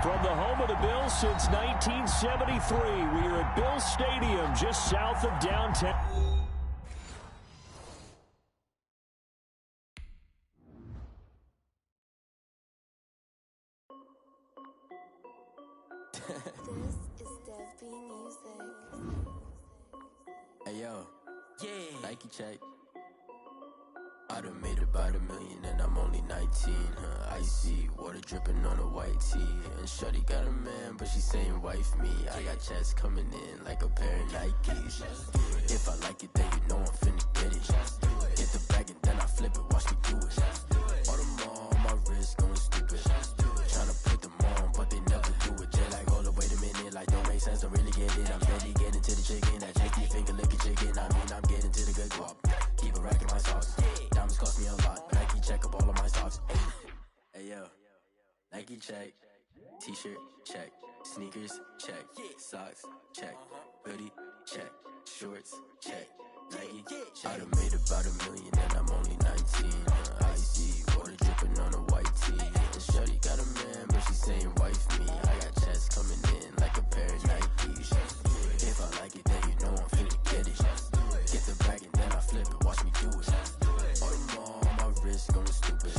From the home of the Bills since 1973, we are at Bills Stadium just south of downtown. This is Dev B Music. Hey yo, yeah, Nike check. I done made about $1 million and I'm only 19. Icy water dripping on a white tee. And shorty got a man, but she saying wife me. I got checks coming in like a pair of Nikes. If I like it, then you know I'm finna get it. Get the bag and then I flip it, watch me do it. All them on my wrist going stupid. Tryna put them on, but they never do it. They like, hold up, wait a minute, like don't make sense, don't really get it. I'm steady getting to the chicken, that chicky finger licking chicken. I mean, I'm getting to the good guap. Keep a rack in my socks. Diamonds cost me a lot, but Nike check up all of my socks. Hey yo, Nike check. T-shirt check. Sneakers check. Socks check. Hoodie check. Shorts check. Nike I done made about $1 million and I'm only 19. Icy water dripping on a white tee. And shorty got a man, but she saying wife me. I got checks coming in like a pair of Nikes. If I like it, then you know I'm finna get it. Get the bag and then I flip it, watch me do it. All them on my wrist going stupid.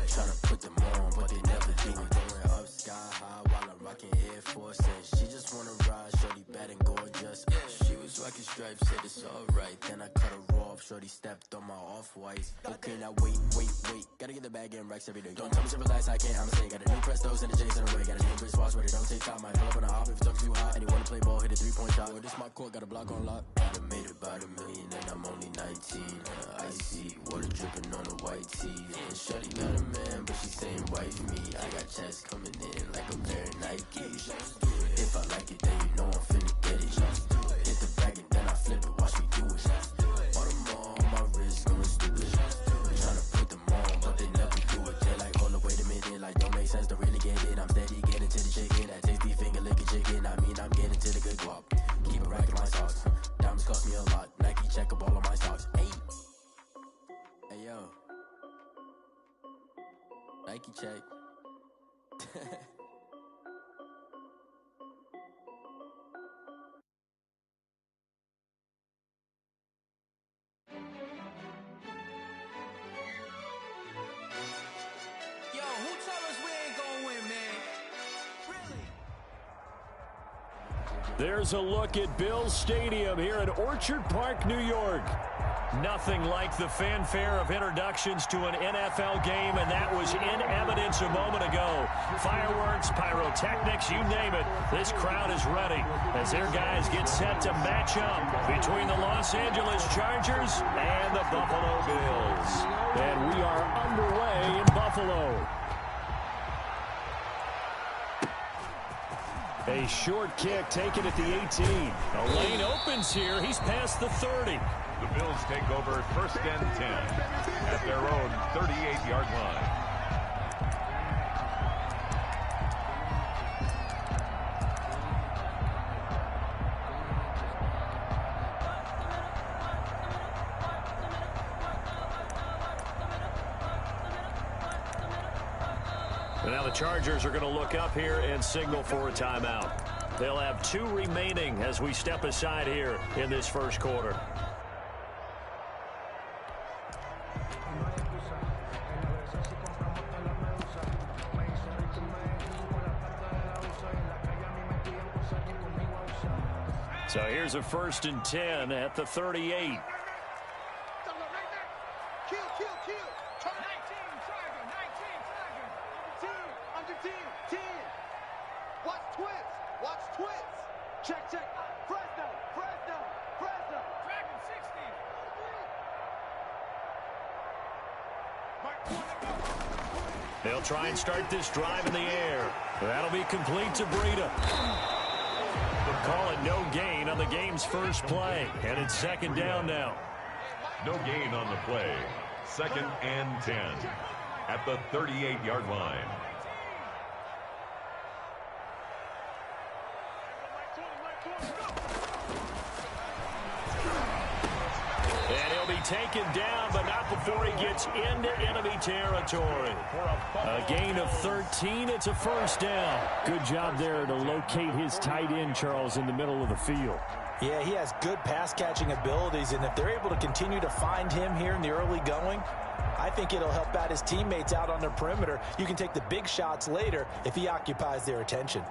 Tryna put them on, but they never do it. Going up sky high while I'm rocking Air Forces. She just wanna ride, shorty bad and gorgeous. She was rocking stripes, said it's alright. Then I cut her off, shorty stepped on my off-whites. Okay, now wait. Gotta get the bag and racks every day. Don't tell me to relax, I can't, I'ma say. Got a new Prestos and the J's in the way. Got a new British watch, but it don't take time. Might fill up on a hop if it's up too hot. And you wanna play ball, hit a three-point shot. Or this my court, got a block on lock. I done made about $1 million and I'm only 19. Icy water dripping on a white tee. And shorty got a man, but she saying wife me. I got checks coming in like a pair of Nikes. If I like it, then you know I'm finna get it. Hit the bag and then I flip it, watch me do it. All them on my wrist going stupid. Tryna put them on, but they never do it. They like, hold up, wait a minute, like don't make sense, don't really get it. I'm steady getting to the chicken, that tasty finger licking chicken. I mean, I'm getting to the good guap. Keep a rack in my socks. Diamonds cost me a lot. Nike check up all of my socks. Hey yo, Nike check. Yo, who told us we ain't gonna win, man? Really? There's a look at Bills Stadium here in Orchard Park, New York. Nothing like the fanfare of introductions to an NFL game, and that was in evidence a moment ago. Fireworks, pyrotechnics, you name it. This crowd is ready as their guys get set to match up between the Los Angeles Chargers and the Buffalo Bills. And we are underway in Buffalo. A short kick taken at the 18. A lane opens here. He's past the 30. The Bills take over 1st and 10 at their own 38-yard line. Now the Chargers are going to look up here and signal for a timeout. They'll have 2 remaining as we step aside here in this first quarter. So here's a 1st and 10 at the 38. They'll try and start this drive in the air. That'll be complete to Breida. Call it no gain on the game's first play. And it's 2nd down now. No gain on the play. 2nd and 10 at the 38-yard line. And he'll be taken down, but not before he gets into enemy territory. A gain of 13. It's a first down. Good job there to locate his tight end, Charles, in the middle of the field. Yeah, he has good pass-catching abilities, and if they're able to continue to find him here in the early going, I think it'll help out his teammates out on their perimeter. You can take the big shots later if he occupies their attention.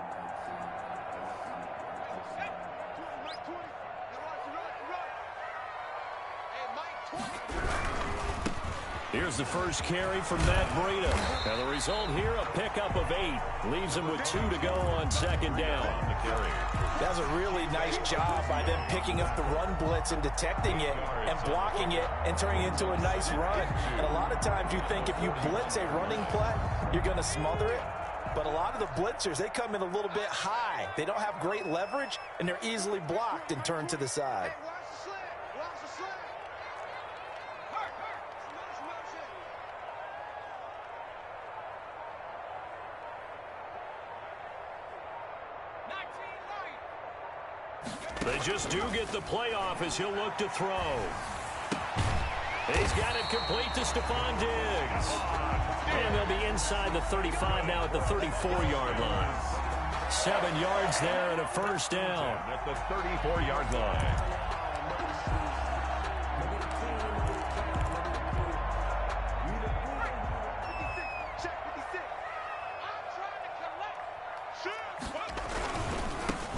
Here's the first carry from Matt Breida. And the result here, a pickup of 8. Leaves him with 2 to go on second down. That was a really nice job by them picking up the run blitz and detecting it and blocking it and turning it into a nice run. And a lot of times you think if you blitz a running play, you're going to smother it. But a lot of the blitzers, they come in a little bit high. They don't have great leverage, and they're easily blocked and turned to the side. They just do get the playoff as he'll look to throw. He's got it complete to Stephon Diggs. And they'll be inside the 35 now at the 34-yard line. 7 yards there and a first down. At the 34-yard line.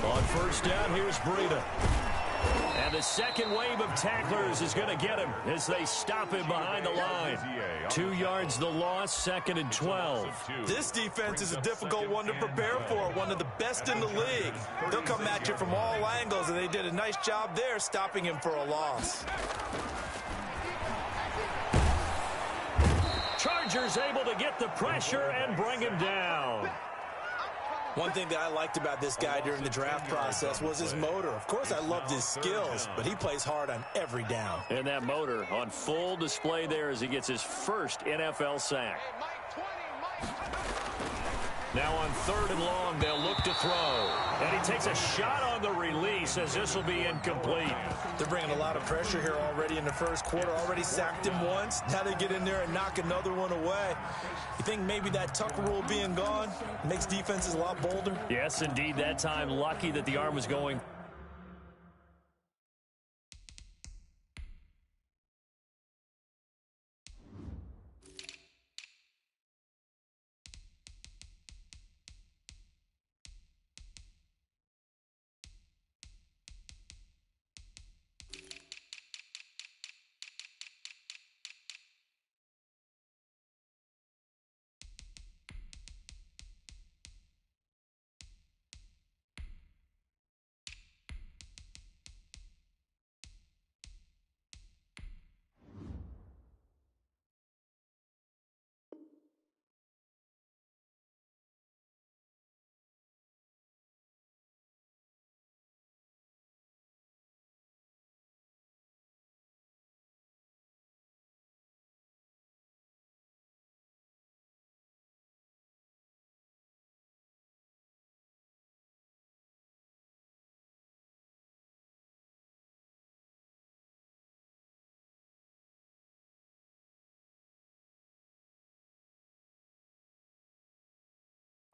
On first down, here's Breida. And the second wave of tacklers is going to get him as they stop him behind the line. 2 yards the loss, 2nd and 12. This defense is a difficult one to prepare for, one of the best in the league. They'll come at you from all angles, and they did a nice job there stopping him for a loss. Chargers able to get the pressure and bring him down. One thing that I liked about this guy during the draft process was his motor. Of course, I loved his skills, but he plays hard on every down. And that motor on full display there as he gets his first NFL sack. Now on 3rd and long, they'll look to throw. And he takes a shot on the release as this will be incomplete. They're bringing a lot of pressure here already in the first quarter. Already sacked him once. Now they get in there and knock another one away. You think maybe that Tucker rule being gone makes defenses a lot bolder? Yes, indeed. That time, lucky that the arm was going.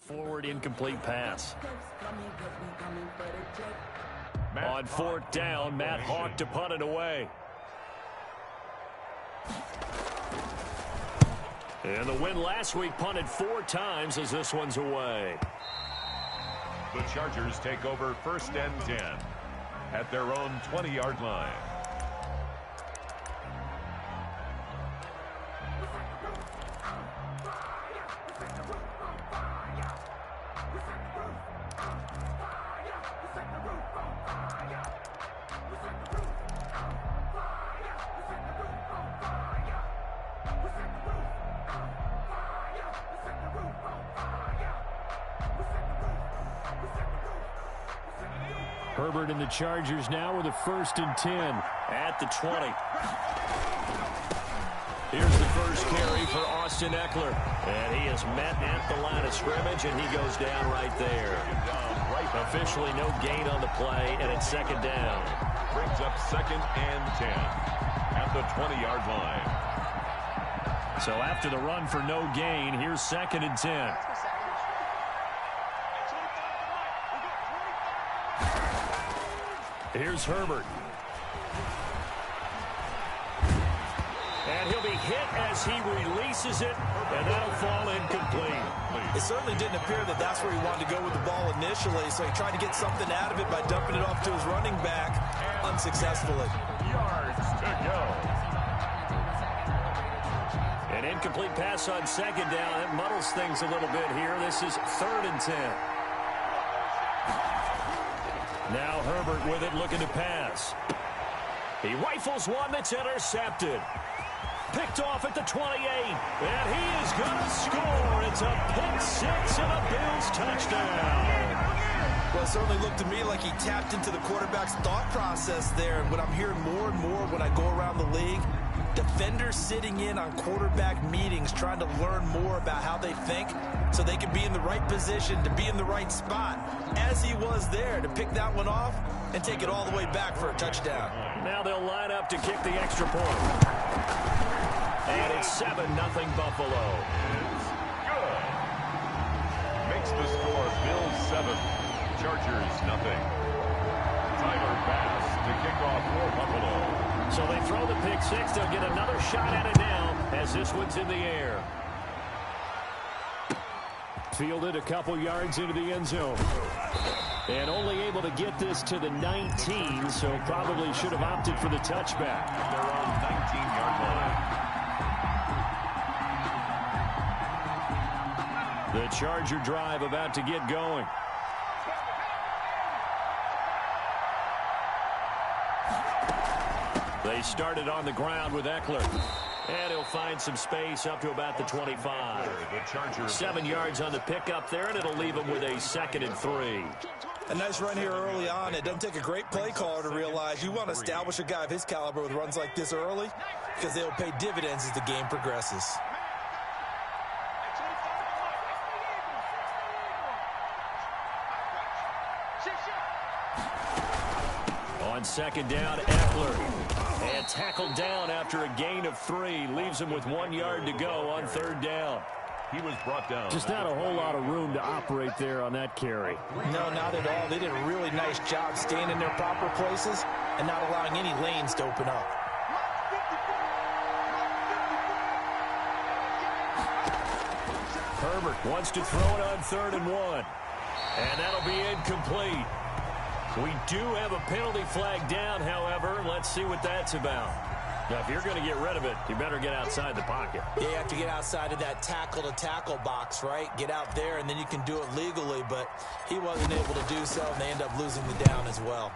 Forward incomplete pass. On 4th down, Matt Hawk to punt it away. And the win last week punted 4 times as this one's away. The Chargers take over 1st and 10 at their own 20-yard line. Herbert and the Chargers now with a 1st and 10 at the 20. Here's the first carry for Austin Eckler. And he is met at the line of scrimmage, and he goes down right there. Officially no gain on the play, and it's 2nd down. Brings up 2nd and 10 at at the 20-yard line. So after the run for no gain, here's 2nd and 10. Here's Herbert. And he'll be hit as he releases it, and that'll fall incomplete. It certainly didn't appear that that's where he wanted to go with the ball initially, so he tried to get something out of it by dumping it off to his running back unsuccessfully. Yards to go. An incomplete pass on 2nd down. It muddles things a little bit here. This is 3rd and 10. Now Herbert with it, looking to pass. He rifles one that's intercepted. Picked off at the 28, and he is going to score. It's a pick six and a Bills touchdown. Well, it certainly looked to me like he tapped into the quarterback's thought process there. And what I'm hearing more and more when I go around the league, defenders sitting in on quarterback meetings trying to learn more about how they think so they can be in the right position to be in the right spot, as he was there, to pick that one off and take it all the way back for a touchdown. Now they'll line up to kick the extra point. And it's 7-0 Buffalo. Is good. Makes the score Bills 7, Chargers nothing. Tyler Bass to kick off for Buffalo. So they throw the pick six. They'll get another shot at it now as this one's in the air. Fielded a couple yards into the end zone. And only able to get this to the 19, so probably should have opted for the touchback. They're on 19-yard line. The Charger drive about to get going. They started on the ground with Eckler. And he'll find some space up to about the 25. 7 yards on the pickup there, and it'll leave him with a 2nd and 3. A nice run here early on. It doesn't take a great play caller to realize you want to establish a guy of his caliber with runs like this early, because they'll pay dividends as the game progresses. On 2nd down, Eckler. And tackled down after a gain of 3. Leaves him with 1 yard to go on 3rd down. He was brought down. Just not a whole lot of room to operate there on that carry. No, not at all. They did a really nice job staying in their proper places and not allowing any lanes to open up. Herbert wants to throw it on 3rd and 1. And that'll be incomplete. We do have a penalty flag down, however. Let's see what that's about. Now, if you're going to get rid of it, you better get outside the pocket. Yeah, you have to get outside of that tackle-to-tackle box, right? Get out there, and then you can do it legally, but he wasn't able to do so, and they end up losing the down as well.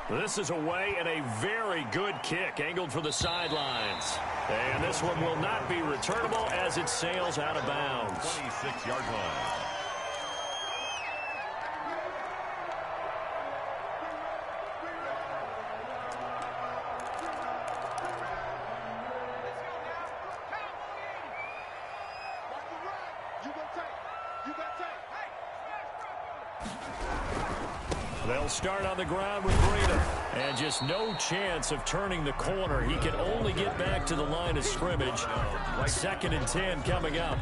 This is away, and a very good kick angled for the sidelines. And this one will not be returnable as it sails out of bounds. 26-yard line. They'll start on the ground with Breida. And just no chance of turning the corner. He can only get back to the line of scrimmage. 2nd and 10 coming up.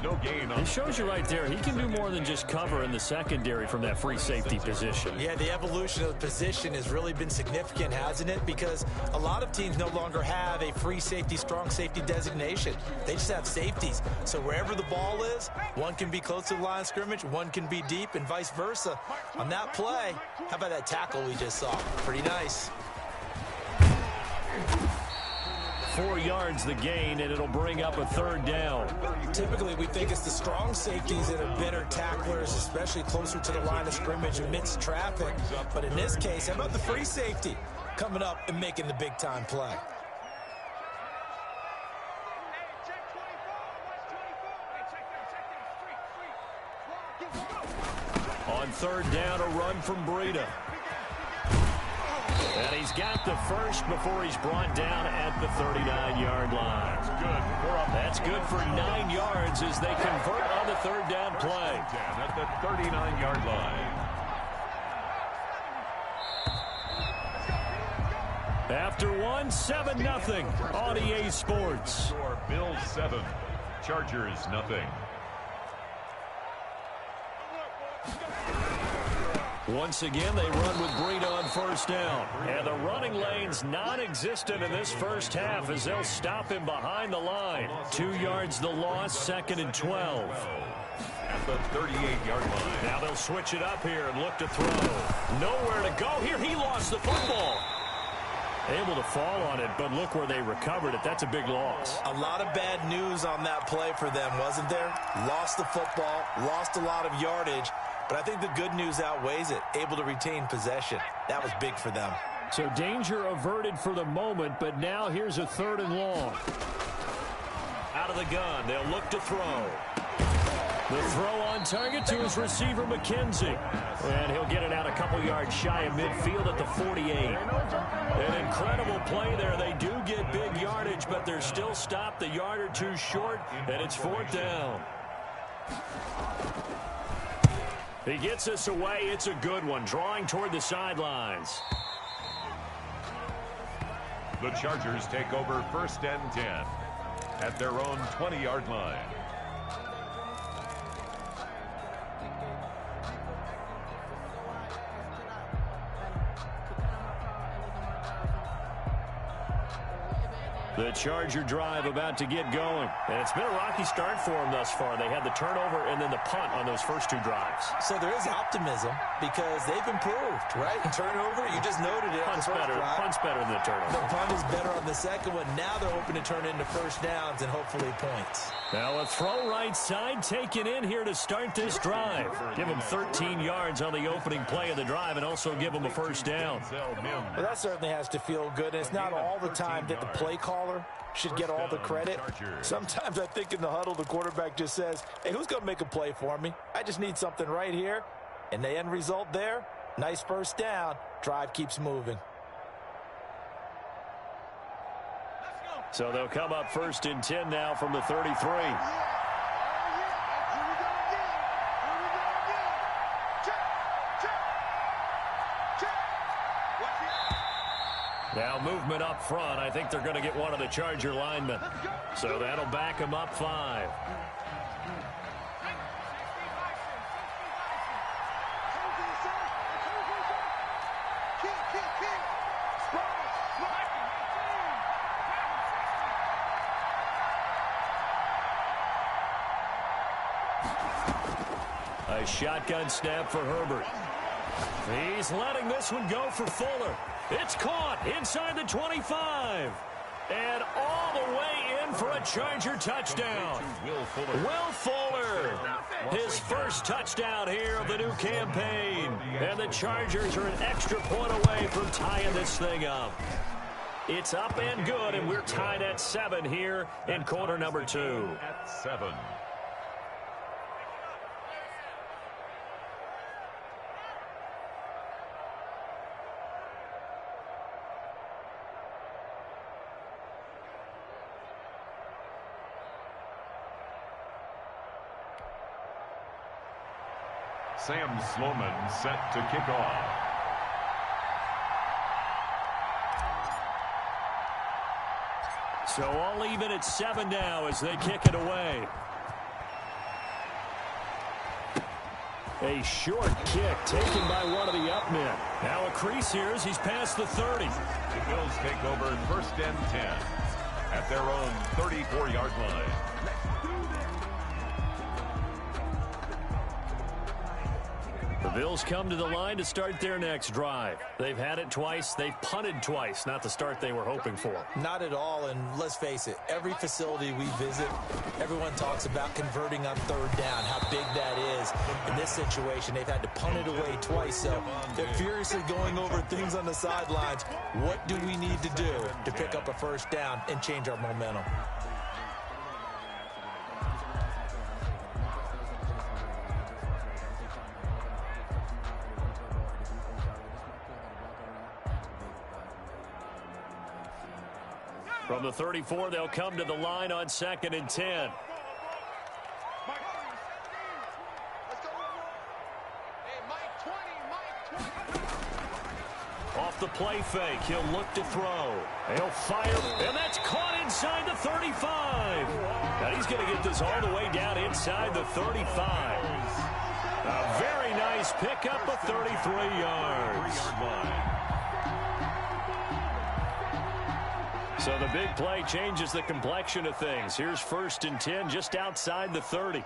No gain. It shows you right there, he can do more than just cover in the secondary from that free safety position. Yeah, the evolution of the position has really been significant, hasn't it? Because a lot of teams no longer have a free safety, strong safety designation. They just have safeties. So wherever the ball is, one can be close to the line of scrimmage, one can be deep, and vice versa. On that play, how about that tackle we just saw? Pretty nice. 4 yards the gain, and it'll bring up a 3rd down. Typically, we think it's the strong safeties that are better tacklers, especially closer to the line of scrimmage amidst traffic. But in this case, how about the free safety coming up and making the big-time play? On 3rd down, a run from Breida. And he's got the first before he's brought down at the 39-yard line. That's good for 9 yards as they convert on the 3rd down play. At the 39-yard line. After one, 7-0 on EA Sports. Score Bills 7, Chargers nothing. Once again, they run with Breida on first down. And the running lane's non-existent in this first half as they'll stop him behind the line. 2 yards the loss, 2nd and 12. At the 38-yard line. Now they'll switch it up here and look to throw. Nowhere to go here. He lost the football. Able to fall on it, but look where they recovered it. That's a big loss. A lot of bad news on that play for them, wasn't there? Lost the football, lost a lot of yardage, but I think the good news outweighs it. Able to retain possession. That was big for them. So danger averted for the moment, but now here's a 3rd and long. Out of the gun, they'll look to throw. The throw on target to his receiver, McKenzie. And he'll get it out a couple yards shy of midfield at the 48. An incredible play there. They do get big yardage, but they're still stopped a yard or two short, and it's 4th down. He gets us away. It's a good one, drawing toward the sidelines. The Chargers take over 1st and 10 at their own 20-yard line. The Charger drive about to get going. And it's been a rocky start for them thus far. They had the turnover and then the punt on those first 2 drives. So there is optimism because they've improved, right? Turnover, you just noted it. Punt's better than the turnover. The punt is better on the second one. Now they're hoping to turn into first downs and hopefully points. Now a throw right side taken in here to start this drive. Give them 13 yards on the opening play of the drive and also give them a first down. Well, that certainly has to feel good. And it's not all the time that the play caller should get all the credit. Sometimes I think in the huddle, the quarterback just says, hey, who's going to make a play for me? I just need something right here. And the end result there, nice first down. Drive keeps moving. So they'll come up 1st and 10 now from the 33. Now movement up front. I think they're going to get one of the Charger linemen. So that'll back them up 5. A shotgun snap for Herbert. He's letting this one go for Fuller. It's caught inside the 25. And all the way in for a Charger touchdown. Will Fuller, his first touchdown here of the new campaign. And the Chargers are an extra point away from tying this thing up. It's up and good, and we're tied at 7 here in quarter number 2. At 7. Sam Sloman set to kick off. So all even at 7 now as they kick it away. A short kick taken by one of the up men. Now a crease here as he's past the 30. The Bills take over 1st and 10 at their own 34-yard line. The Bills come to the line to start their next drive. They've had it twice. They've punted twice. Not the start they were hoping for. Not at all, and let's face it, every facility we visit, everyone talks about converting on 3rd down, how big that is. In this situation, they've had to punt it away twice, so they're furiously going over things on the sidelines. What do we need to do to pick up a first down and change our momentum? From the 34, they'll come to the line on 2nd and 10. Off the play fake. He'll look to throw. He'll fire, and that's caught inside the 35. Now he's going to get this all the way down inside the 35. A very nice pickup of 33 yards. So the big play changes the complexion of things. Here's 1st and 10 just outside the 30.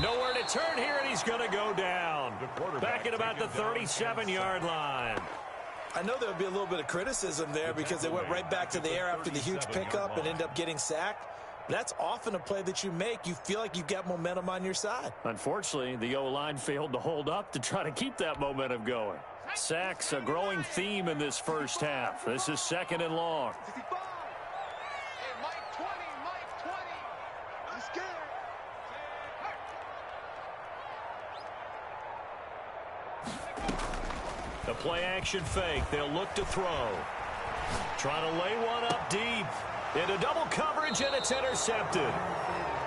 Nowhere to turn here, and he's going to go down. Back at about the 37-yard line. I know there would be a little bit of criticism there because they went right back to the air after the huge pickup and ended up getting sacked. That's often a play that you make. You feel like you've got momentum on your side. Unfortunately, the O-line failed to hold up to try to keep that momentum going. Sacks, a growing theme in this first half. This is 2nd and long. The play action fake. They'll look to throw. Trying to lay one up deep. Into double coverage, and it's intercepted.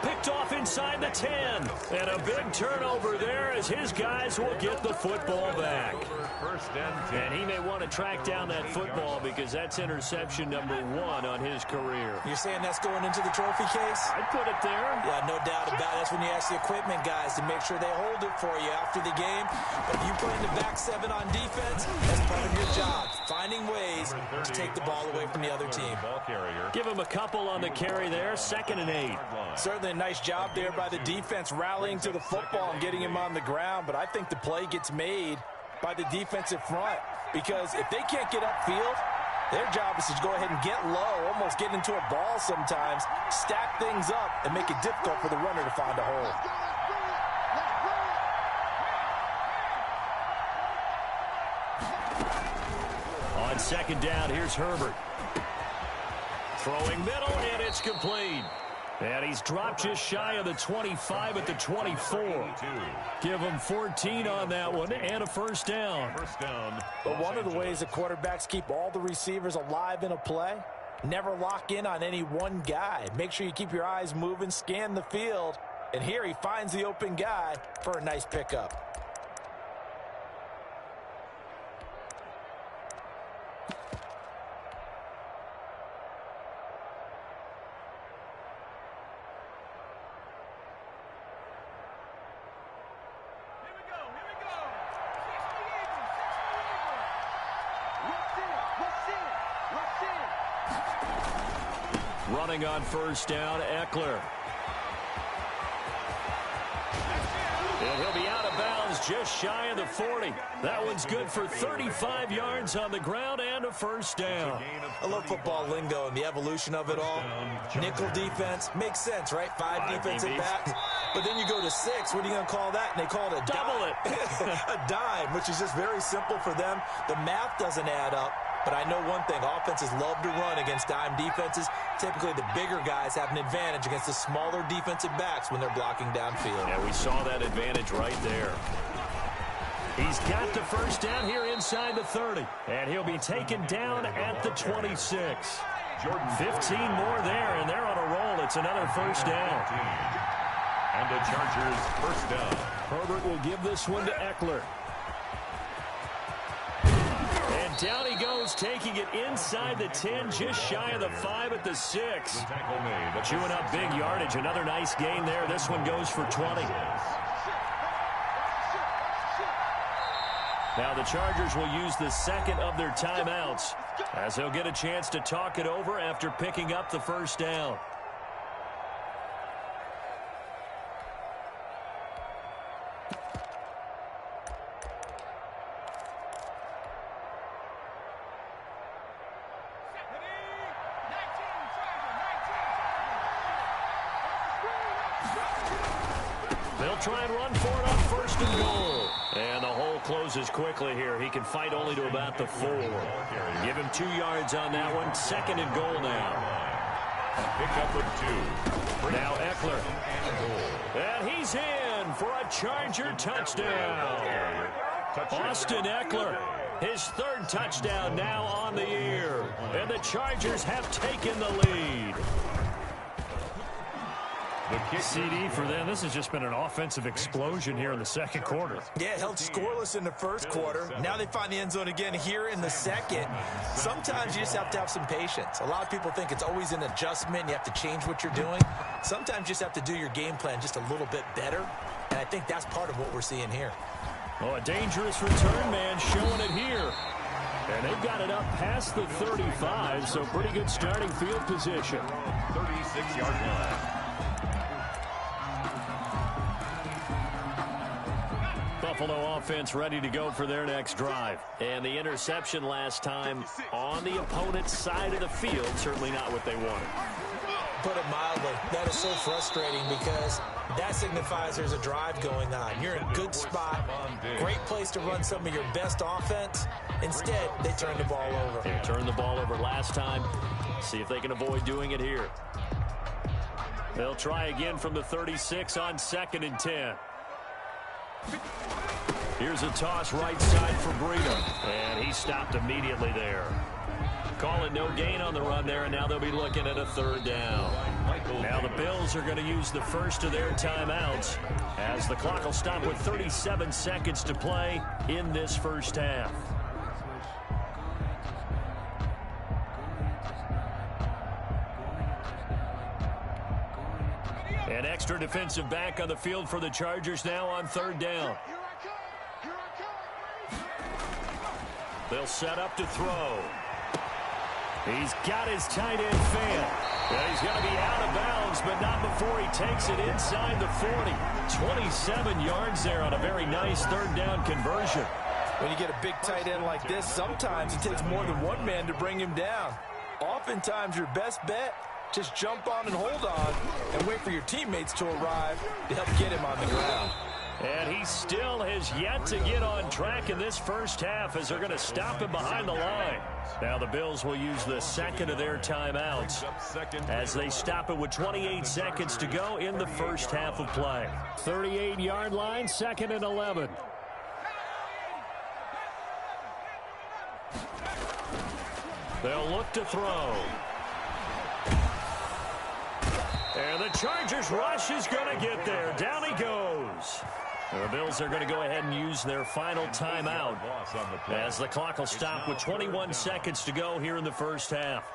Picked off inside the 10. And a big turnover there as his guys will get the football back. And he may want to track down that football because that's interception number 1 on his career. You're saying that's going into the trophy case? I'd put it there. Yeah, no doubt about it. That's when you ask the equipment guys to make sure they hold it for you after the game. But if you put in the back 7 on defense, that's part of your job. Finding ways to take the ball away from the other team. Give him a couple on the carry there. 2nd and 8. Certainly a nice job there by the defense rallying to the football and getting him on the ground. But I think the play gets made by the defensive front because if they can't get upfield, their job is to go ahead and get low, almost get into a ball sometimes, stack things up, and make it difficult for the runner to find a hole. On 2nd down, here's Herbert. Throwing middle, and it's complete. And he's dropped just shy of the 25 at the 24. Give him 14 on that one and a 1st down. But one of the ways that quarterbacks keep all the receivers alive in a play, never lock in on any one guy. Make sure you keep your eyes moving, scan the field. And here he finds the open guy for a nice pickup. Running on 1st down, Eckler. And he'll be out of bounds just shy of the 40. That one's good for 35 yards on the ground and a 1st down. I love football lingo and the evolution of it all. Nickel defense makes sense, right? 5 defensive backs. But then you go to 6. What are you going to call that? And they call it a double dime. A dime, which is just very simple for them. The math doesn't add up. But I know one thing, offenses love to run against dime defenses. Typically, the bigger guys have an advantage against the smaller defensive backs when they're blocking downfield. Yeah, we saw that advantage right there. He's got the 1st down here inside the 30. And he'll be taken down at the 26. 15 more there, and they're on a roll. It's another 1st down. And the Chargers 1st down. Herbert will give this one to Eckler. And down he goes, taking it inside the 10, just shy of the 5 at the 6. Chewing up big yardage. Another nice gain there. This one goes for 20. Now the Chargers will use the 2nd of their timeouts as they'll get a chance to talk it over after picking up the 1st down. They'll try and run for it on 1st and goal. And the hole closes quickly here. He can fight only to about the 4. Give him 2 yards on that one. 2nd and goal now. Pick up of 2. Now Eckler. And he's in for a Charger touchdown. Austin Eckler, his 3rd touchdown now on the year. And the Chargers have taken the lead. CD for them. This has just been an offensive explosion here in the second quarter. Yeah, held scoreless in the first quarter. Now they find the end zone again here in the second. Sometimes you just have to have some patience. A lot of people think it's always an adjustment. You have to change what you're doing. Sometimes you just have to do your game plan just a little bit better. And I think that's part of what we're seeing here. Oh, a dangerous return man showing it here. And they've got it up past the 35, so pretty good starting field position. 36-yard line. Buffalo offense ready to go for their next drive. And the interception last time on the opponent's side of the field, certainly not what they wanted. Put it mildly, that is so frustrating because that signifies there's a drive going on. You're in a good spot, great place to run some of your best offense. Instead, they turn the ball over. They turned the ball over last time. See if they can avoid doing it here. They'll try again from the 36 on 2nd and 10. Here's a toss right side for Breida, and he stopped immediately there. Call it no gain on the run there, and now they'll be looking at a 3rd down. Now the Bills are going to use the first of their timeouts as the clock will stop with 37 seconds to play in this first half. An extra defensive back on the field for the Chargers now on 3rd down. They'll set up to throw. He's got his tight end fan. And he's going to be out of bounds, but not before he takes it inside the 40. 27 yards there on a very nice 3rd down conversion. When you get a big tight end like this, sometimes it takes more than one man to bring him down. Oftentimes, your best bet, just jump on and hold on and wait for your teammates to arrive to help get him on the ground. And he still has yet to get on track in this first half as they're going to stop him behind the line. Now the Bills will use the second of their timeouts as they stop it with 28 seconds to go in the first half of play. 38-yard line, 2nd and 11. They'll look to throw. And the Chargers rush is going to get there. Down he goes. The Bills are going to go ahead and use their final timeout as the clock will stop with 21 seconds to go here in the first half.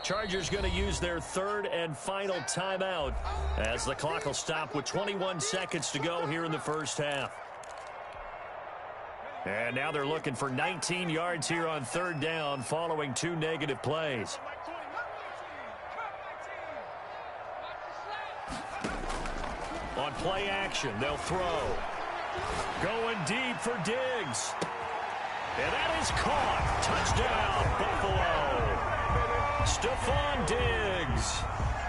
Chargers going to use their 3rd and final timeout as the clock will stop with 21 seconds to go here in the first half. And now they're looking for 19 yards here on 3rd down following 2 negative plays. On play action, they'll throw. Going deep for Diggs. And that is caught. Touchdown, Buffalo. Stephon Diggs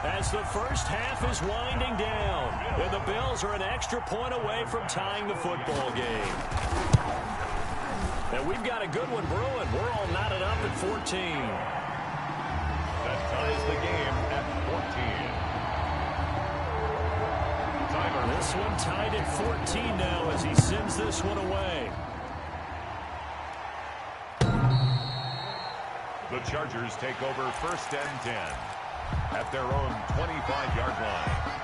as the first half is winding down. And the Bills are an extra point away from tying the football game. And we've got a good one brewing. We're all knotted up at 14. That ties the game at 14. Timer. This one tied at 14 now as he sends this one away. The Chargers take over 1st and 10 at their own 25-yard line.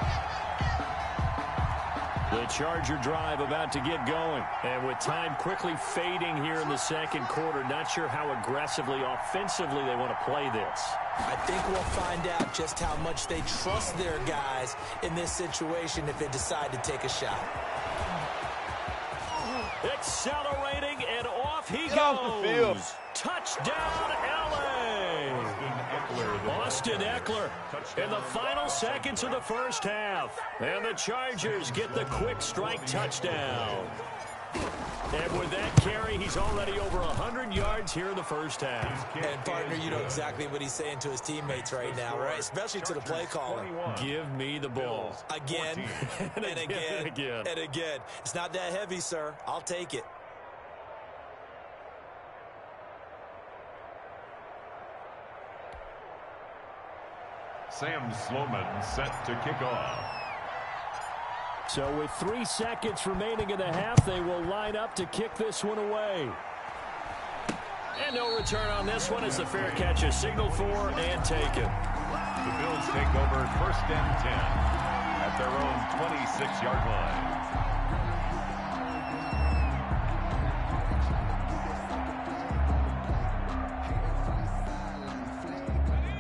The Charger drive about to get going. And with time quickly fading here in the second quarter, not sure how aggressively, offensively they want to play this. I think we'll find out just how much they trust their guys in this situation if they decide to take a shot. Accelerating, and off he goes. Off the field. Touchdown, L.A. Austin Eckler in the final seconds of the first half. And the Chargers get the quick strike touchdown. And with that carry, he's already over 100 yards here in the first half. And, partner, you know exactly what he's saying to his teammates right now, right? Especially to the play caller. Give me the ball. Again, and again, and again. It's not that heavy, sir. I'll take it. Sam Sloman set to kick off. So with 3 seconds remaining in the half, they will line up to kick this one away. And no return on this one as the fair catch is signaled for and taken. The Bills take over 1st and 10 at their own 26-yard line.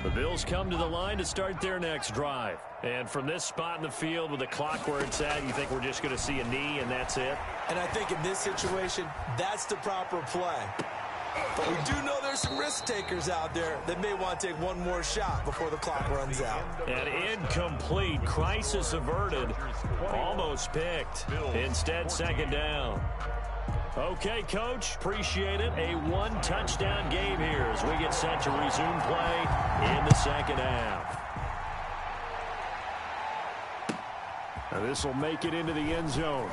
The Bills come to the line to start their next drive. And from this spot in the field with the clock where it's at, you think we're just going to see a knee and that's it? And I think in this situation, that's the proper play. But we do know there's some risk takers out there that may want to take one more shot before the clock runs out. An incomplete, crisis averted, almost picked. Instead, 2nd down. Okay, Coach, appreciate it. A 1-touchdown game here as we get set to resume play in the 2nd half. Now this will make it into the end zone.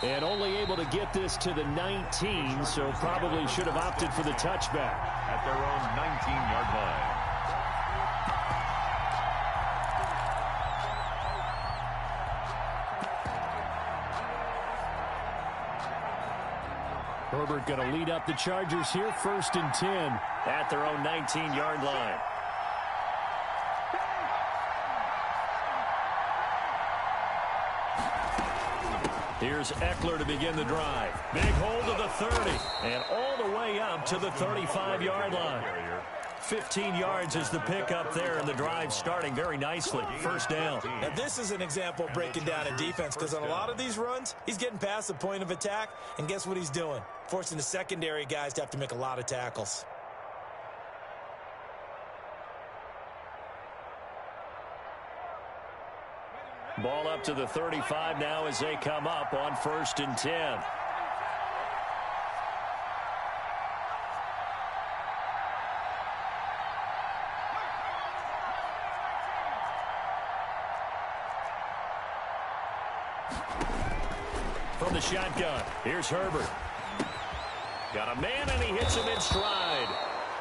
And only able to get this to the 19, so probably should have opted for the touchback. At their own 19-yard line. Herbert going to lead up the Chargers here, 1st and 10 at their own 19-yard line. Here's Eckler to begin the drive. Big hold of the 30 and all the way up to the 35-yard line. 15 yards is the pickup there, and the drive starting very nicely. 1st down. Now, this is an example of breaking down a defense because on a lot of these runs, he's getting past the point of attack, and guess what he's doing? Forcing the secondary guys to have to make a lot of tackles. Ball up to the 35 now as they come up on 1st and 10. From the shotgun, here's Herbert. Got a man, and he hits him in stride.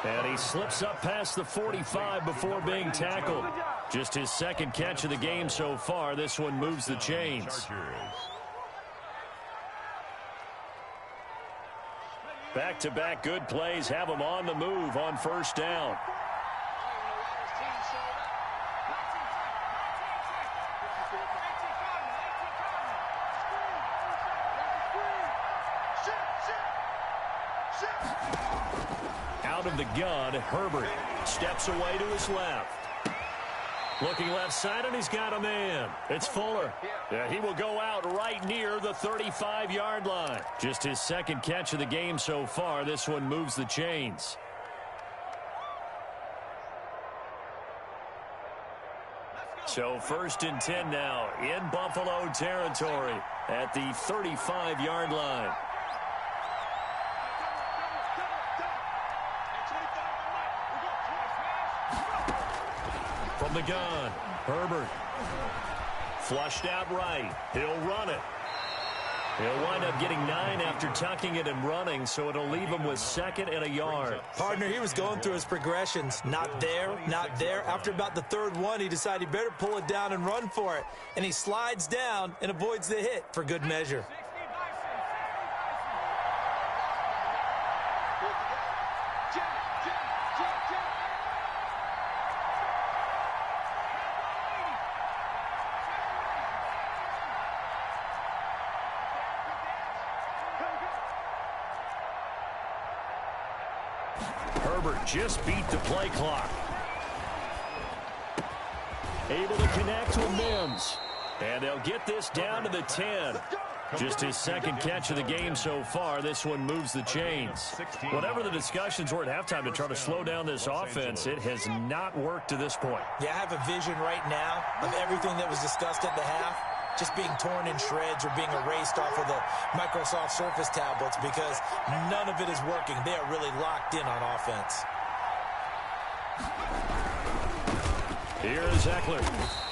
And he slips up past the 45 before being tackled. Just his 2nd catch of the game so far. This one moves the chains. Back-to-back good plays have him on the move on 1st down. Out of the gun, Herbert steps away to his left. Looking left side, and he's got a man. It's Fuller. Yeah, he will go out right near the 35-yard line. Just his 2nd catch of the game so far. This one moves the chains. So 1st and 10 now in Buffalo territory at the 35-yard line. From the gun, Herbert. Flushed out right. He'll run it. He'll wind up getting 9 after tucking it and running, so it'll leave him with 2nd and a yard. Partner, he was going through his progressions. Not there, not there. After about the 3rd one, he decided he better pull it down and run for it. And he slides down and avoids the hit for good measure. Herbert just beat the play clock. Able to connect with Mims. And they'll get this down to the 10. Just his 2nd catch of the game so far. This one moves the chains. Whatever the discussions were at halftime to try to slow down this offense, it has not worked to this point. Yeah, I have a vision right now of everything that was discussed at the half just being torn in shreds or being erased off of the Microsoft Surface tablets because none of it is working. They are really locked in on offense. Here is Eckler.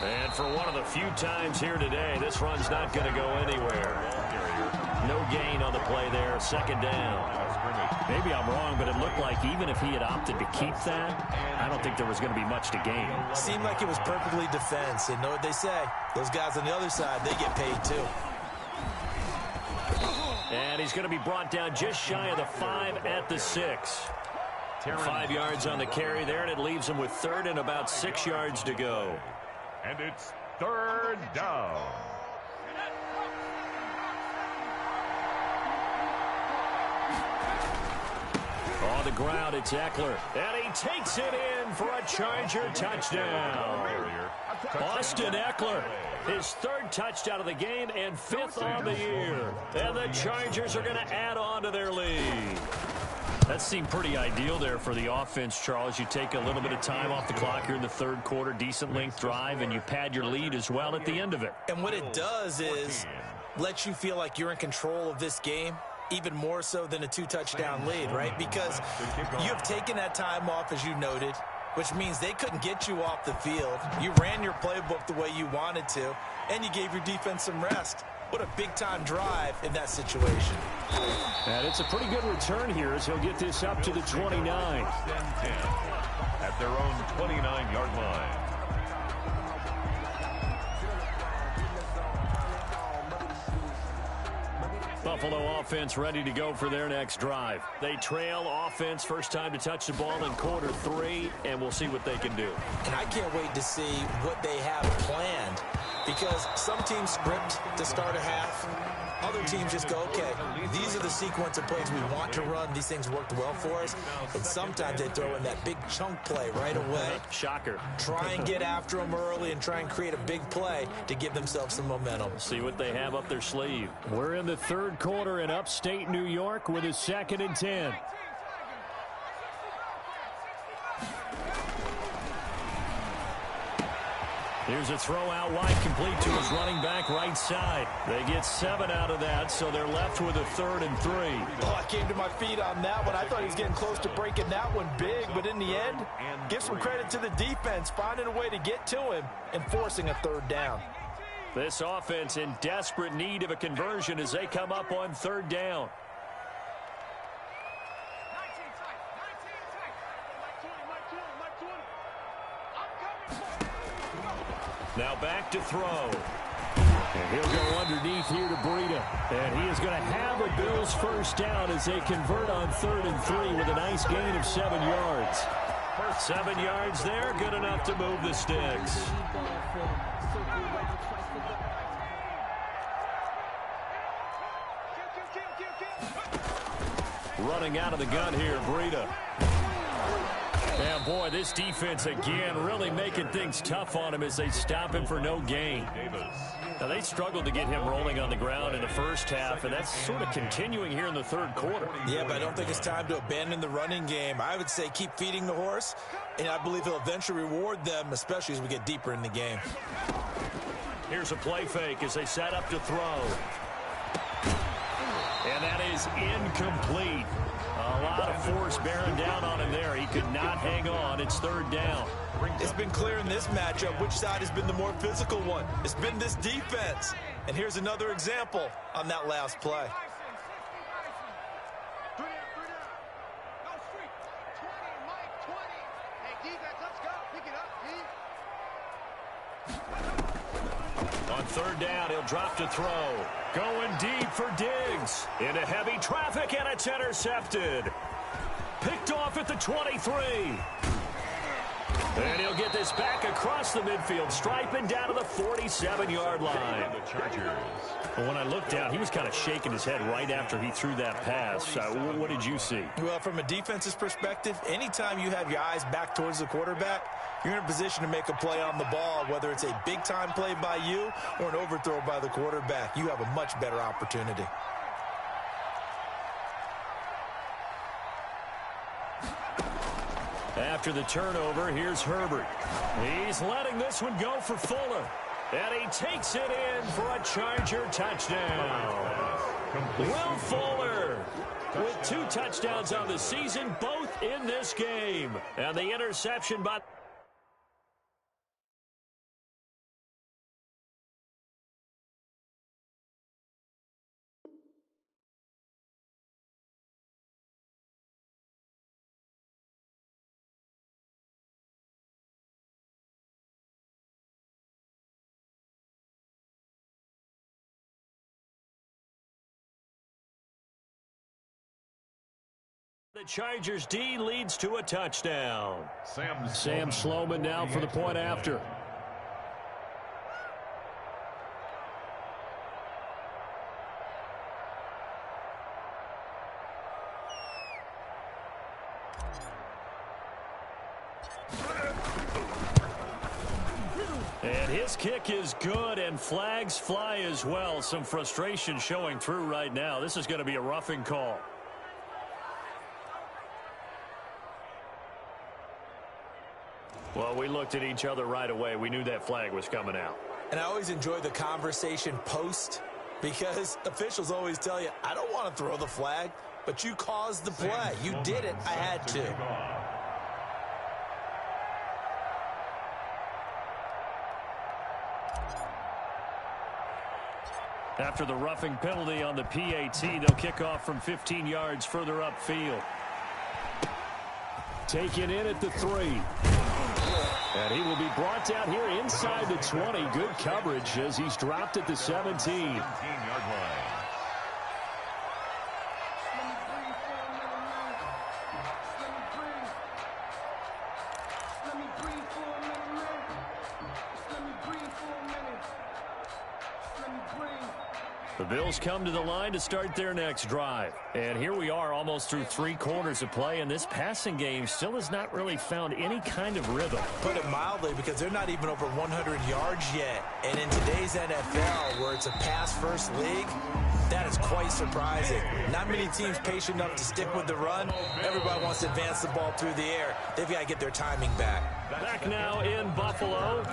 And for one of the few times here today, this run's not going to go anywhere. No gain on the play there. Second down. Maybe I'm wrong, but it looked like even if he had opted to keep that, I don't think there was going to be much to gain. Seemed like it was perfectly defense. And know what they say? Those guys on the other side, they get paid too. And he's going to be brought down just shy of the 5 at the 6. 5 yards on the carry there, and it leaves him with third and about 6 yards to go. And it's third down. On the ground, it's Eckler. And he takes it in for a Charger touchdown. Austin Eckler, his third touchdown of the game and 5th on the year. And the Chargers are going to add on to their lead. That seemed pretty ideal there for the offense, Charles. You take a little bit of time off the clock here in the third quarter, decent length drive, and you pad your lead as well at the end of it. And what it does is let you feel like you're in control of this game, even more so than a 2-touchdown lead, right? Because you have taken that time off, as you noted, which means they couldn't get you off the field. You ran your playbook the way you wanted to, and you gave your defense some rest. What a big-time drive in that situation. And it's a pretty good return here as he'll get this up to the 29. At their own 29-yard line. Buffalo offense ready to go for their next drive. They trail offense, first time to touch the ball in quarter 3, and we'll see what they can do. And I can't wait to see what they have planned, because some teams script to start a half. Other teams just go, okay, these are the sequence of plays we want to run. These things worked well for us. And sometimes they throw in that big chunk play right away. Shocker. Try and get after them early and try and create a big play to give themselves some momentum. See what they have up their sleeve. We're in the third quarter in upstate New York with a 2nd and 10. Here's a throw out wide, complete to his running back right side. They get 7 out of that, so they're left with a 3rd and 3. Oh, I came to my feet on that one. I thought he was getting close to breaking that one big, but in the end, give some credit to the defense, finding a way to get to him and forcing a 3rd down. This offense in desperate need of a conversion as they come up on 3rd down. Now back to throw. And he'll go underneath here to Breida. And he is going to have a Bills first down as they convert on 3rd and 3 with a nice gain of 7 yards. 7 yards there, good enough to move the sticks. Running out of the gun here, Breida. And boy, this defense again really making things tough on him as they stop him for no gain. Now they struggled to get him rolling on the ground in the first half, and that's sort of continuing here in the third quarter. Yeah, but I don't think it's time to abandon the running game. I would say keep feeding the horse, and I believe he'll eventually reward them, especially as we get deeper in the game. Here's a play fake as they set up to throw. And that is incomplete. A lot of force bearing down on him there. He could not hang on. It's 3rd down. It's been clear in this matchup which side has been the more physical one. It's been this defense. And here's another example on that last play. On 3rd down, he'll drop to throw. Going deep for Diggs. Into heavy traffic, and it's intercepted. Picked off at the 23. And he'll get this back across the midfield, striping down to the 47-yard line. Well, when I looked down, he was kind of shaking his head right after he threw that pass. What did you see? Well, from a defense's perspective, anytime you have your eyes back towards the quarterback, you're in a position to make a play on the ball, whether it's a big-time play by you or an overthrow by the quarterback. You have a much better opportunity. After the turnover, here's Herbert. He's letting this one go for Fuller. And he takes it in for a Charger touchdown. Will Fuller with 2 touchdowns on the season, both in this game. And the interception by... The Chargers D leads to a touchdown. Sam Sloman now for the point after. And his kick is good, and flags fly as well. Some frustration showing through right now. This is going to be a roughing call. Well, we looked at each other right away. We knew that flag was coming out. And I always enjoy the conversation post, because officials always tell you, I don't want to throw the flag, but you caused the play. You did it. I had to. After the roughing penalty on the PAT, they'll kick off from 15 yards further upfield. Taken in at the 3. And he will be brought down here inside the 20. Good coverage as he's dropped at the 17. 17-yard line. The Bills come to the line to start their next drive. And here we are almost through 3 quarters of play, and this passing game still has not really found any kind of rhythm. Put it mildly, because they're not even over 100 yards yet. And in today's NFL, where it's a pass-first league, that is quite surprising. Not many teams patient enough to stick with the run. Everybody wants to advance the ball through the air. They've got to get their timing back. Back now in Buffalo.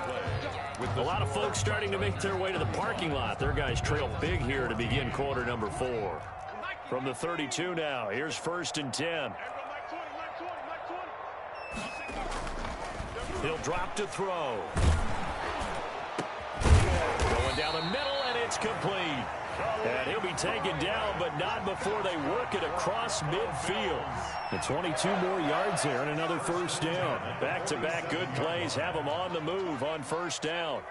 A lot of folks starting to make their way to the parking lot. Their guys trail big here to begin quarter number 4. From the 32 now, here's 1st and 10. He'll drop to throw. Going down the middle, and it's complete. And he'll be taken down, but not before they work it across midfield. And 22 more yards there and another 1st down. Back-to-back good plays have them on the move on 1st down.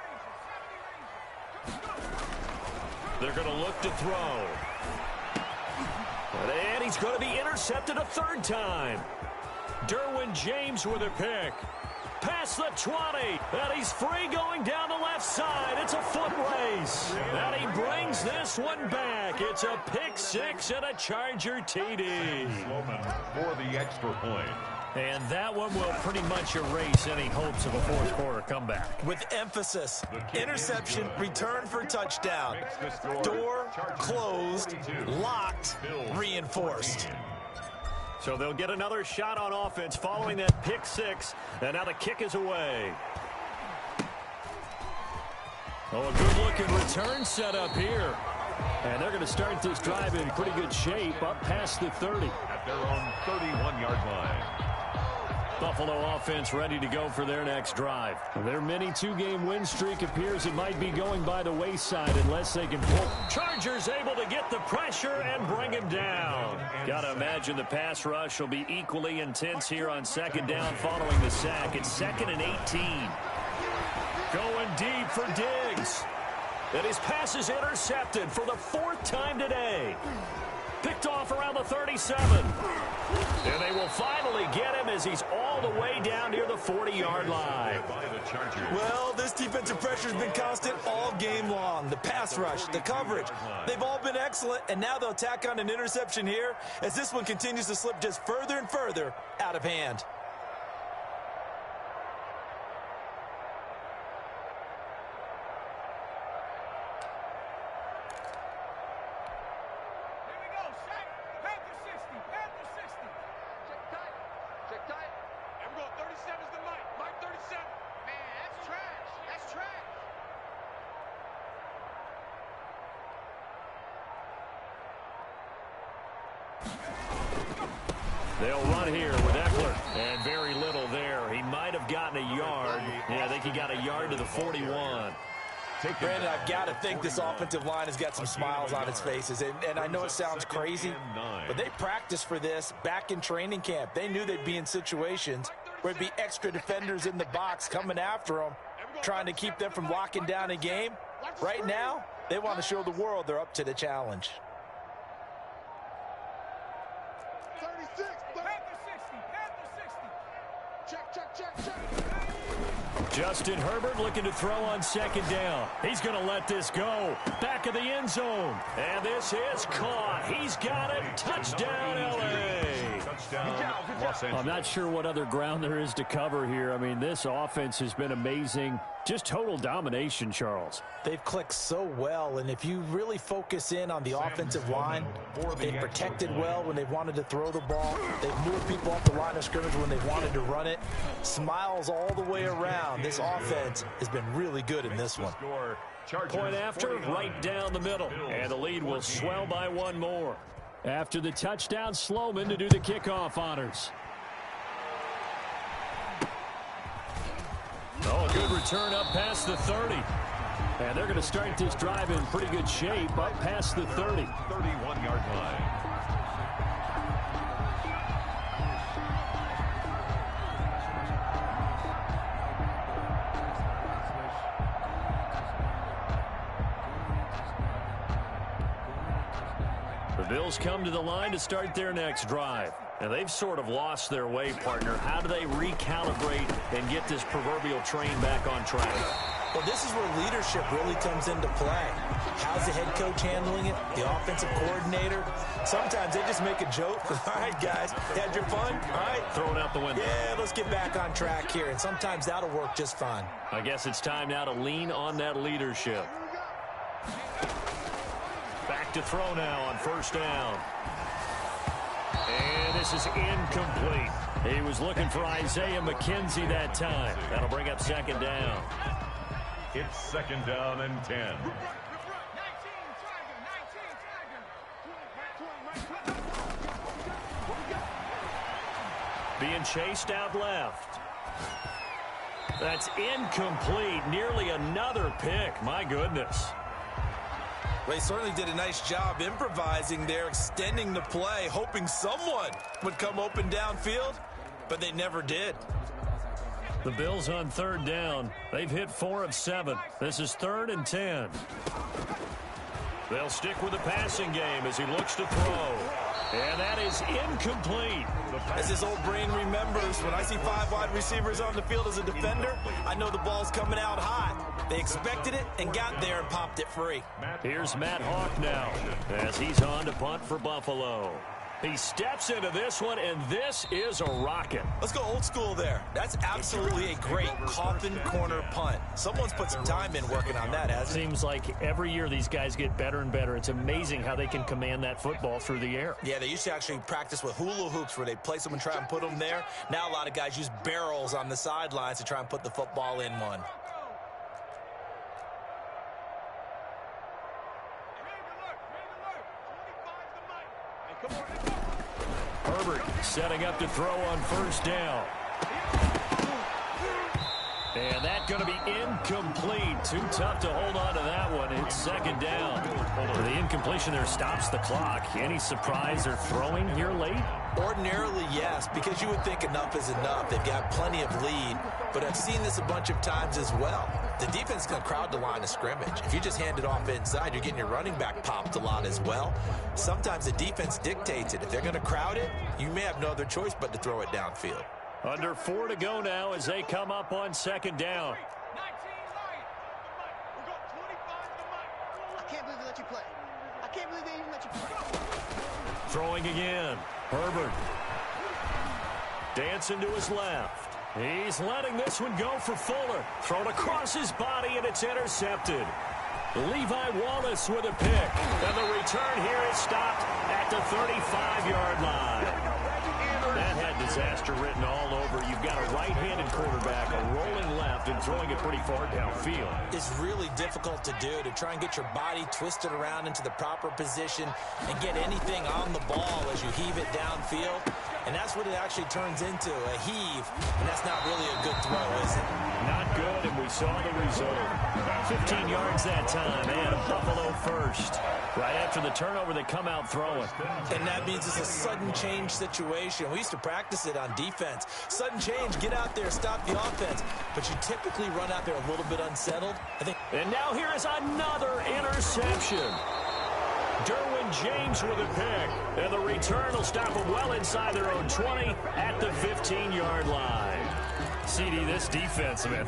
They're going to look to throw. And he's going to be intercepted a 3rd time. Derwin James with a pick. Past the 20, and he's free going down the left side. It's a foot race, and he brings this one back. It's a pick 6 and a Charger TD. For the extra point. And that one will pretty much erase any hopes of a 4th quarter comeback. With emphasis, interception, return for touchdown. Door closed, locked, reinforced. So they'll get another shot on offense following that pick 6. And now the kick is away. Oh, a good-looking return set up here. And they're going to start this drive in pretty good shape up past the 30. At their own 31-yard line. Buffalo offense ready to go for their next drive. Their mini 2-game win streak appears it might be going by the wayside unless they can pull. Chargers able to get the pressure and bring him down. Gotta imagine the pass rush will be equally intense here on 2nd down following the sack. It's 2nd and 18. Going deep for Diggs. And his pass is intercepted for the 4th time today. Picked off around the 37. And they will finally get him as he's all the way down near the 40-yard line. Well, this defensive pressure has been constant all game long. The pass rush, the coverage, they've all been excellent, and now they'll tack on an interception here as this one continues to slip just further and further out of hand. They'll run here with Eckler. And very little there. He might have gotten a yard. Yeah, I think he got a yard to the 41. Brandon, I've got to think this offensive line has got some smiles on its faces. And I know it sounds crazy, but they practiced for this back in training camp. They knew they'd be in situations where it'd be extra defenders in the box coming after them, trying to keep them from locking down a game. Right now, they want to show the world they're up to the challenge. 36, 36. Justin Herbert looking to throw on second down. He's going to let this go. Back of the end zone. And this is caught. He's got it. Touchdown, L.A. I'm not sure what other ground there is to cover here. I mean, this offense has been amazing. Just total domination, Charles. They've clicked so well, and if you really focus in on the offensive line, they've protected well when they've wanted to throw the ball. They've moved people off the line of scrimmage when they've wanted to run it. Smiles all the way around. This offense has been really good in this one. Point after, right down the middle. And the lead will swell by one more. After the touchdown, Sloman to do the kickoff honors. Oh, a good return up past the 30. And they're going to start this drive in pretty good shape up past the 30. 31-yard line. The Bills come to the line to start their next drive. And they've sort of lost their way, partner. How do they recalibrate and get this proverbial train back on track? Well, this is where leadership really comes into play. How's the head coach handling it? The offensive coordinator? Sometimes they just make a joke. All right, guys, had your fun? All right. Throw it out the window. Yeah, let's get back on track here. And sometimes that'll work just fine. I guess it's time now to lean on that leadership. Back to throw now on first down. And this is incomplete. He was looking for Isaiah McKenzie that time. That'll bring up second down. It's second down and 10. Being chased out left. That's incomplete. Nearly another pick. My goodness. They certainly did a nice job improvising there, extending the play, hoping someone would come open downfield, but they never did. The Bills on third down. They've hit 4 of 7. This is 3rd and 10. They'll stick with the passing game as he looks to throw. And that is incomplete. As his old brain remembers, when I see 5 wide receivers on the field as a defender, I know the ball's coming out hot. They expected it and got there and popped it free. Here's Matt Hawk now as he's on to punt for Buffalo. He steps into this one, and this is a rocket. Let's go old school there. That's absolutely a great coffin corner punt. Someone's put some time in working on that, hasn't it? Seems like every year these guys get better and better. It's amazing how they can command that football through the air. Yeah, they used to actually practice with hula hoops where they place them and try and put them there. Now a lot of guys use barrels on the sidelines to try and put the football in one. Herbert setting up to throw on first down. And that's going to be incomplete. Too tough to hold on to that one. It's second down. The incompletion there stops the clock. Any surprise they're throwing here late? Ordinarily, yes, because you would think enough is enough. They've got plenty of lead, but I've seen this a bunch of times as well. The defense is going to crowd the line of scrimmage. If you just hand it off inside, you're getting your running back popped a lot as well. Sometimes the defense dictates it. If they're going to crowd it, you may have no other choice but to throw it downfield. Under 4 to go now as they come up on second down. I can't believe they let you play. I can't believe they even let you play. Throwing again. Herbert. Dancing to his left. He's letting this one go for Fuller. Thrown across his body, and it's intercepted. Levi Wallace with a pick. And the return here is stopped at the 35-yard line. That had disaster written all over. You've got a right-handed quarterback, a rolling left, and throwing it pretty far downfield. It's really difficult to do, to try and get your body twisted around into the proper position and get anything on the ball as you heave it downfield. And that's what it actually turns into, a heave. And that's not really a good throw, is it? Not good, and we saw the result. 15 yards that time, and Buffalo first. Right after the turnover, they come out throwing. And that means it's a sudden change situation. We used to practice it on defense. Sudden change, get out there, stop the offense. But you typically run out there a little bit unsettled. And now here is another interception. Derwin James with a pick. And the return will stop them well inside their own 20 at the 15-yard line. CD, this defense, man,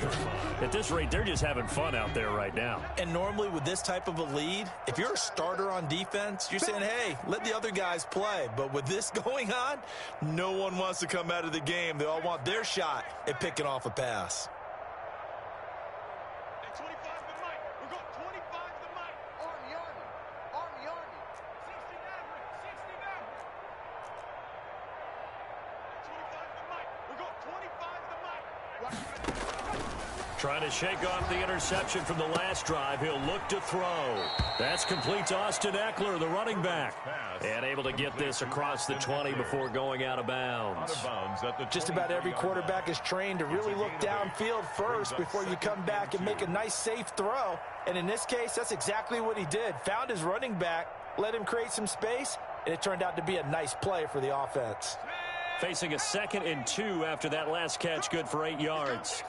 at this rate, they're just having fun out there right now. And normally with this type of a lead, if you're a starter on defense, you're saying, hey, let the other guys play. But with this going on, no one wants to come out of the game. They all want their shot at picking off a pass. Trying to shake off the interception from the last drive. He'll look to throw. That's complete to Austin Ekeler, the running back. And able to get this across the 20 before going out of bounds. Just about every quarterback is trained to really look downfield first before you come back and make a nice, safe throw. And in this case, that's exactly what he did. Found his running back, let him create some space, and it turned out to be a nice play for the offense. Facing a 2nd and 2 after that last catch, good for 8 yards.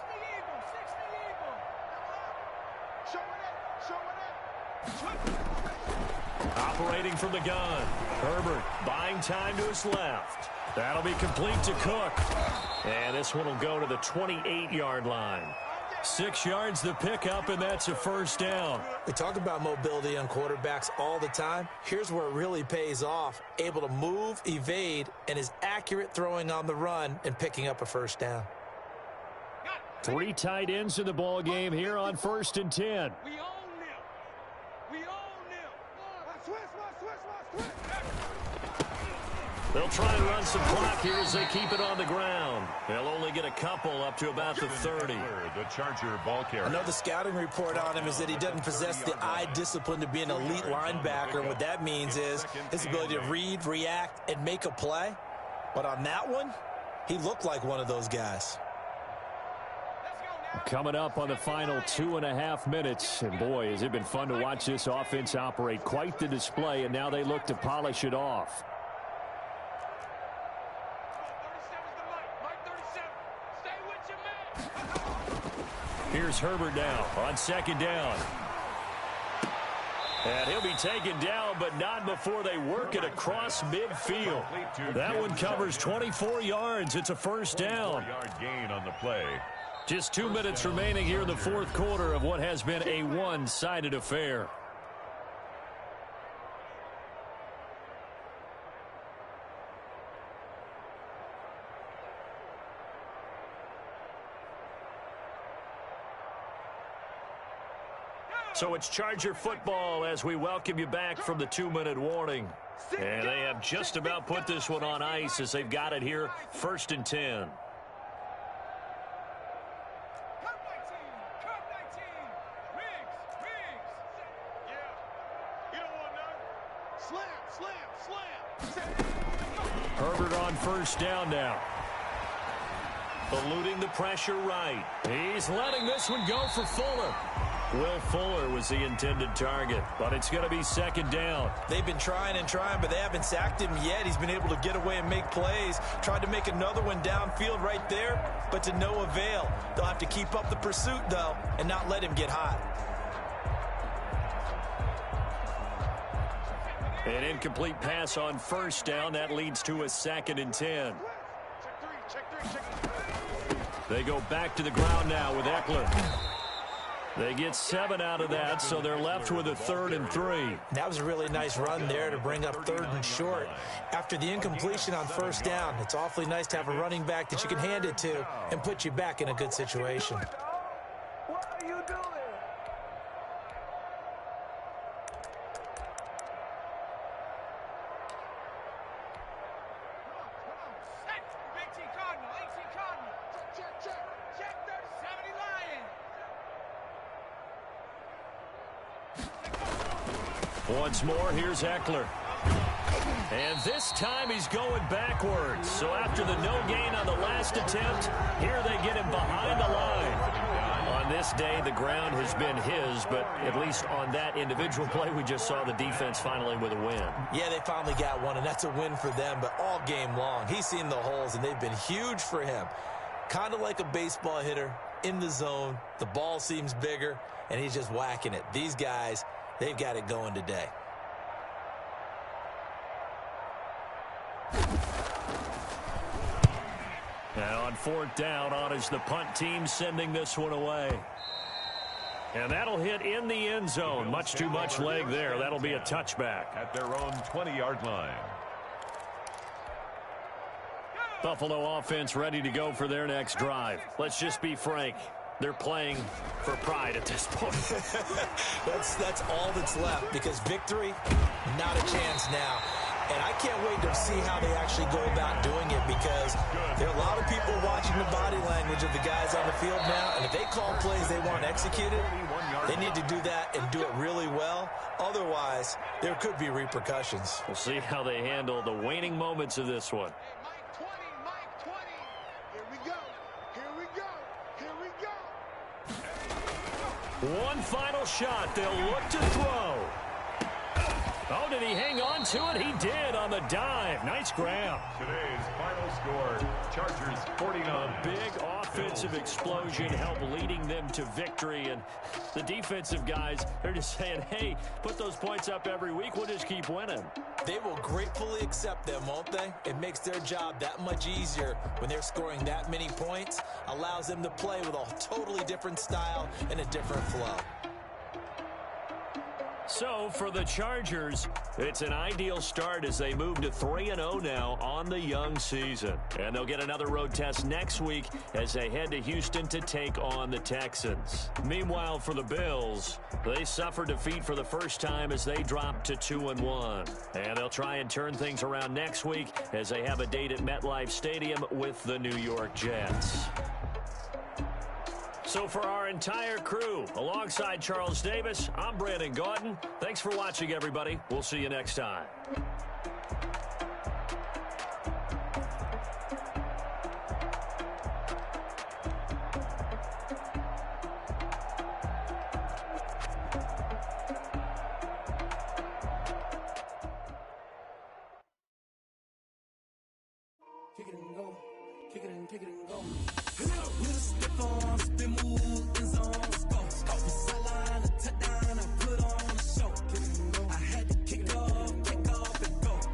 Operating from the gun. Herbert buying time to his left. That'll be complete to Cook. And this one will go to the 28-yard line. 6 yards the pickup, and that's a first down. We talk about mobility on quarterbacks all the time. Here's where it really pays off. Able to move, evade, and is accurate throwing on the run and picking up a first down. 3 tight ends in the ball game here on 1st and 10. They'll try and run some clock here as they keep it on the ground. They'll only get a couple up to about the 30. The Charger ball carrier. I know the scouting report on him is that he doesn't possess the eye discipline to be an elite linebacker. And what that means is his ability to read, react, and make a play. But on that one, he looked like one of those guys. Coming up on the final 2.5 minutes. And boy, has it been fun to watch this offense operate. Quite the display, and now they look to polish it off. Here's Herbert now on 2nd down. And he'll be taken down, but not before they work it across midfield. That one covers 24 yards. It's a first down. 4-yard gain on the play. Just 2 minutes remaining here in the 4th quarter of what has been a one-sided affair. So it's Charger football as we welcome you back from the 2-minute warning. And they have just about put this one on ice as they've got it here, 1st and 10. Herbert on 1st down now. Eluding the pressure right. He's letting this one go for Fuller. Will Fuller was the intended target, but it's going to be 2nd down. They've been trying and trying, but they haven't sacked him yet. He's been able to get away and make plays. Tried to make another one downfield right there, but to no avail. They'll have to keep up the pursuit, though, and not let him get hot. An incomplete pass on 1st down. That leads to a 2nd and 10. They go back to the ground now with Ekeler. They get 7 out of that, so they're left with a 3rd and 3. That was a really nice run there to bring up 3rd and short. After the incompletion on 1st down, it's awfully nice to have a running back that you can hand it to and put you back in a good situation. What are you doing? Once more, here's Ekeler. And this time he's going backwards. So after the no gain on the last attempt, here they get him behind the line. On this day, the ground has been his, but at least on that individual play, we just saw the defense finally with a win. Yeah, they finally got one, and that's a win for them, but all game long, he's seen the holes, and they've been huge for him. Kind of like a baseball hitter in the zone. The ball seems bigger, and he's just whacking it. These guys, they've got it going today. And on fourth down, on is the punt team sending this one away. And that'll hit in the end zone. Much too much leg there. That'll be a touchback. At their own 20-yard line. Buffalo offense ready to go for their next drive. Let's just be frank. They're playing for pride at this point. That's all that's left, because victory, not a chance now. And I can't wait to see how they actually go about doing it, because there are a lot of people watching the body language of the guys on the field now, and if they call plays they want executed, they need to do that and do it really well. Otherwise, there could be repercussions. We'll see how they handle the waning moments of this one. Mike 20. Here we go. Here we go. Here we go. One final shot. They'll look to throw. Oh, did he hang on to it? He did on the dive. Nice grab. Today's final score, Chargers 49. A big offensive explosion helped leading them to victory. And the defensive guys, they're just saying, hey, put those points up every week. We'll just keep winning. They will gratefully accept them, won't they? It makes their job that much easier when they're scoring that many points. Allows them to play with a totally different style and a different flow. So for the Chargers, it's an ideal start as they move to 3-0 now on the young season. And they'll get another road test next week as they head to Houston to take on the Texans. Meanwhile, for the Bills, they suffered defeat for the first time as they dropped to 2-1. And they'll try and turn things around next week as they have a date at MetLife Stadium with the New York Jets. So for our entire crew, alongside Charles Davis, I'm Brandon Gaudin. Thanks for watching, everybody. We'll see you next time. Kick it and go. Kick it and kick it and go. With a stiff arm, spin move, in zone, go. Off the sideline, a touchdown, I put on a show. Kick it and go. I had to kick off and go.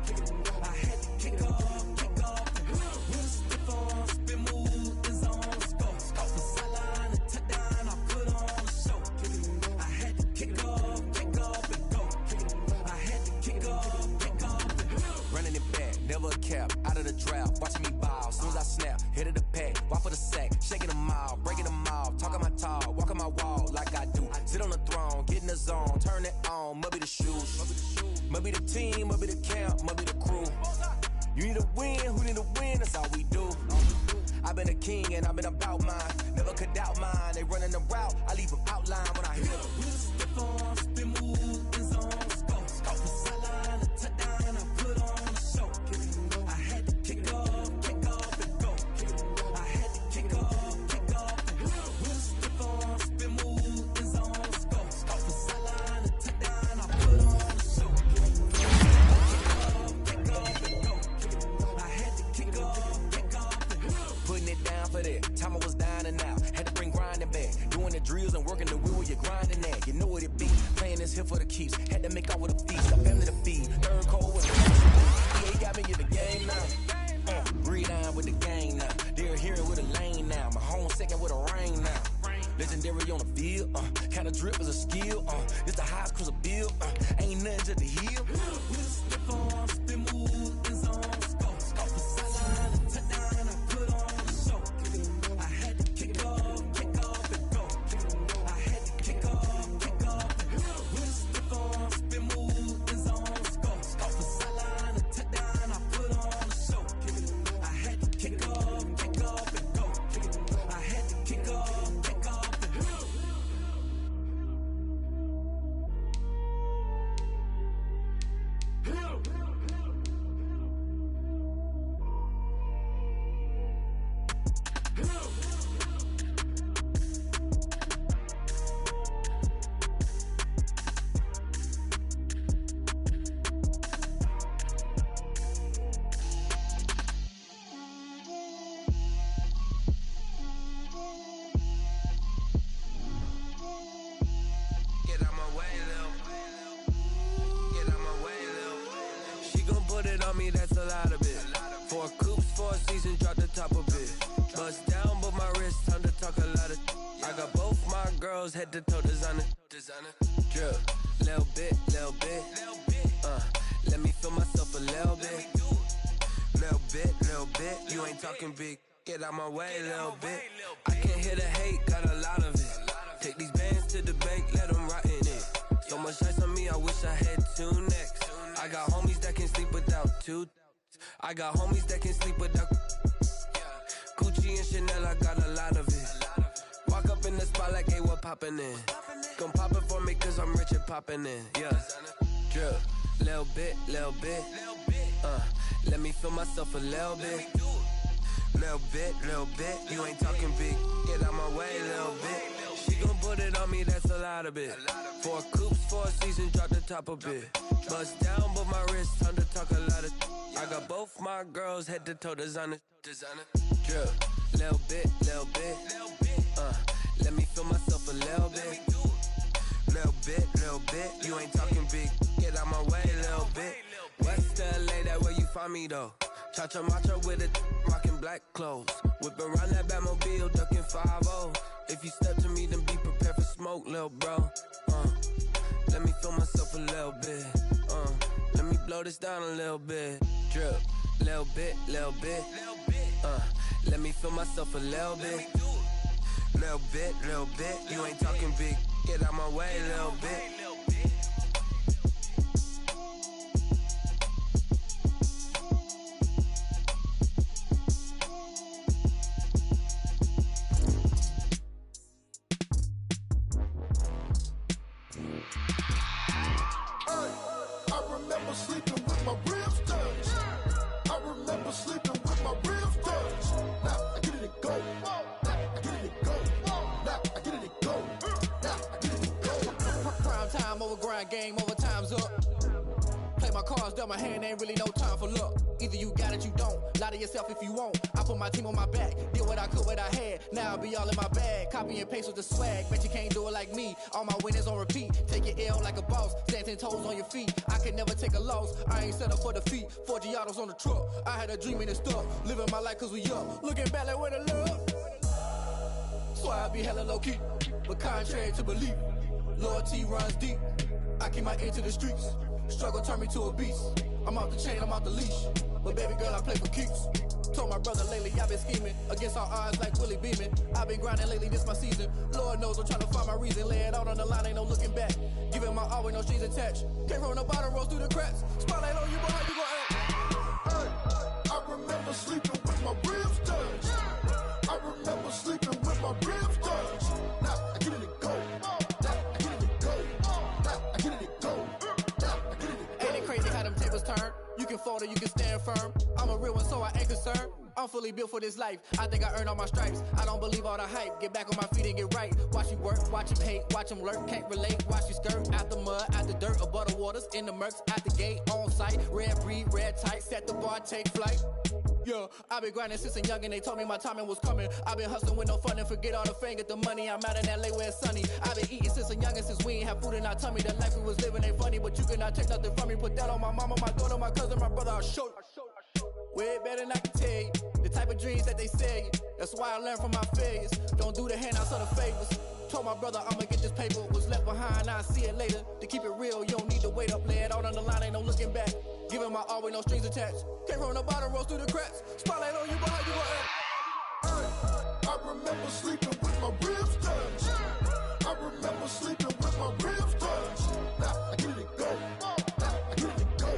Kick it and go. I had to kick off and go. With a stiff arm, spin move, in zone, go. Off the sideline, a touchdown, I put on a show. Kick it and go. I had to kick off and go. Kick it and go. I had to kick off and go. Running it back, never a cap, out of the draft, watching me ball, soon as I snap, hit of the pack, walk for the sack, shaking them all, breaking them off, talking my talk, walking my wall like I do, sit on the throne, get in the zone, turn it on, must be the shoes, must be the team, must be the camp, must be the crew, you need a win, who need a win, that's all we do, I've been a king and I've been about mine, never could doubt mine, they running the route, I leave them outline when I hit them. With a stiff arm, spin move, in zone, go. Off the sideline, a touchdown, I put on a show. Kick it and go. I had to kick off and go. Kick it and go. I had to kick off and go. With a stiff arm, spin move, in zone, go. Off the sideline, a touchdown, I put on a show. Kick it and go. I had to kick off and go. Putting it down for that, time I was down and out, had to bring grinding back, doing the drills and working the wheel where you're grinding at, you know what it be, playing this here for the keeps, had to make out with a feast, a family to feed, third cold with a he got me in the game now, read-on with the game now, they're here with a lane now, my home second with a rain now, legendary on the field, kind of drip is a skill, it's the highest cruiser bill, ain't nothing to the hill. With a stiff arm, spin move, in zone, go. Off the sideline, a touchdown, I put on a show. Kick it and go. I had to kick off and go. Kick it and go. I had to kick off and go. With a stiff arm, spin move, in zone, go. Off the sideline, a touchdown, I put on a show. Kick it and go. I had to kick off and go. Kick it and go. I had to kick off and go. Get out my way, Lil. Get out my way, Lil. She gon' put it on me, that's a lot of it. 4 coops, 4 seasons, drop the top of it. girls head to toe designer. Drip, little bit. Let me feel myself a little bit. Little bit. You ain't talking big. Get out my way, little bit. I can't hear the hate, got a lot of it. Take these bands to the bank, let them rot in it. So much ice on me, I wish I had two necks. I got homies that can sleep without two. I got homies that can sleep without Gucci and Chanel, I got a lot of it. Walk up in the spot like, hey, what poppin' in? Come pop it for me, cause I'm rich and poppin' in. Yeah, drip, little bit. Let me feel myself a little bit. Little bit. You ain't talking big. Get out my way, little bit. She gon' put it on me, that's a lot of it. 4 coops, 4 seasons, drop the top a bit. Bust down, but my wrist, time to talk a lot of. I got both my girls head to toe designer. Drip, little bit. Let me feel myself a little bit. Little bit. You ain't talking big. Get out my way, little bit. West LA, that where you find me though. Cha-cha matcha with a rockin' black clothes. Whip around that Batmobile, ducking 5-0. If you step to me, then be prepared for smoke, lil' bro. Let me feel myself a little bit. Let me blow this down a little bit. Drip, little bit. Let me feel myself a little bit. Little bit. You ain't talking big. Get out my way, little bit. Game over, time's up. Play my cards, dealt my hand, ain't really no time for luck. Either you got it, you don't. Lie to yourself if you won't. I put my team on my back, did what I could, what I had. Now I'll be all in my bag. Copy and paste with the swag, bet you can't do it like me. All my winners on repeat. Take your L like a boss, stand 10 toes on your feet. I can never take a loss, I ain't set up for defeat. 4 Giottos on the truck, I had a dream and it stuck. Living my life cause we up, looking back like where the love. So I be hella low key, but contrary to belief, loyalty runs deep. I keep my ear to the streets. Struggle turned me to a beast. I'm off the chain, I'm off the leash. But baby girl, I play for keeps. Told my brother lately, I've been scheming. Against all odds like Willie Beeman. I've been grinding lately, this my season. Lord knows I'm trying to find my reason. Lay it out on the line, ain't no looking back. Giving my all with no strings attached. Came from the bottom, rose through the cracks. Spotlight on you, boy, how you gon' act? I remember sleeping with my ribs touched. I remember sleeping with my ribs touched. Now I get it to go. You can fold or you can stand firm. I'm a real one, so I ain't concerned. I'm fully built for this life. I think I earned all my stripes. I don't believe all the hype. Get back on my feet and get right. Watch you work, watch him hate, watch him lurk. Can't relate, watch you skirt. Out the mud, out the dirt, above the waters, in the murks, out the gate, on site. Red breed, red tight, set the bar, take flight. Yeah, I've been grinding since a young and they told me my timing was coming. I've been hustling with no fun and forget all the fame, get the money. I'm out in LA where it's sunny. I've been eating since a young and since we ain't have food in our tummy. The life we was living ain't funny, but you cannot take nothing from me. Put that on my mama, my daughter, my cousin, my brother, I'll show you. Way better than I can tell you. The type of dreams that they sell you. That's why I learned from my failures. Don't do the handouts or the favors. Told my brother I'ma get this paper. Was left behind, I'll see it later. To keep it real, you don't need to wait up. Lay it out on the line, ain't no looking back. Giving my all with no strings attached. Came from the bottom, rose through the cracks. Spotlight on you, boy, how you gon' act? I remember sleeping with my ribs touched. I remember sleeping with my ribs touched. Now I get it to go. Now I get it to go.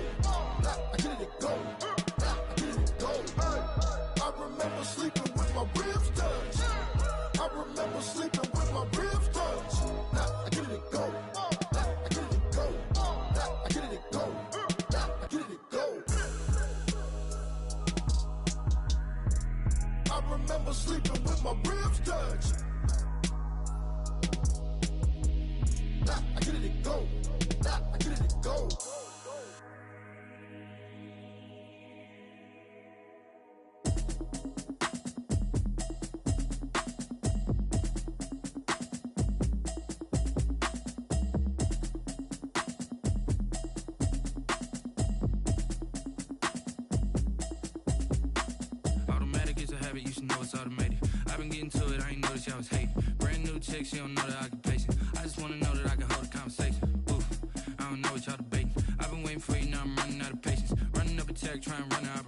Now I get it to go. Now I get it to go. I remember sleeping with my ribs touched. I remember sleeping with my ribs touched. Now I get it to go. Now I get it to go. Now I get it to go. Now I get it to go. I remember sleeping with my ribs touched. Now I get it to go. Now I get it to go. Automatic is a habit, you should know it's automated. I've been getting to it, I ain't noticed y'all was hating. Brand new chick, she don't know the occupation. just wanna know that I can hold a conversation. Ooh, I don't know what y'all debating. I've been waiting for you, now I'm running out of patience. Running up a check, trying to run out.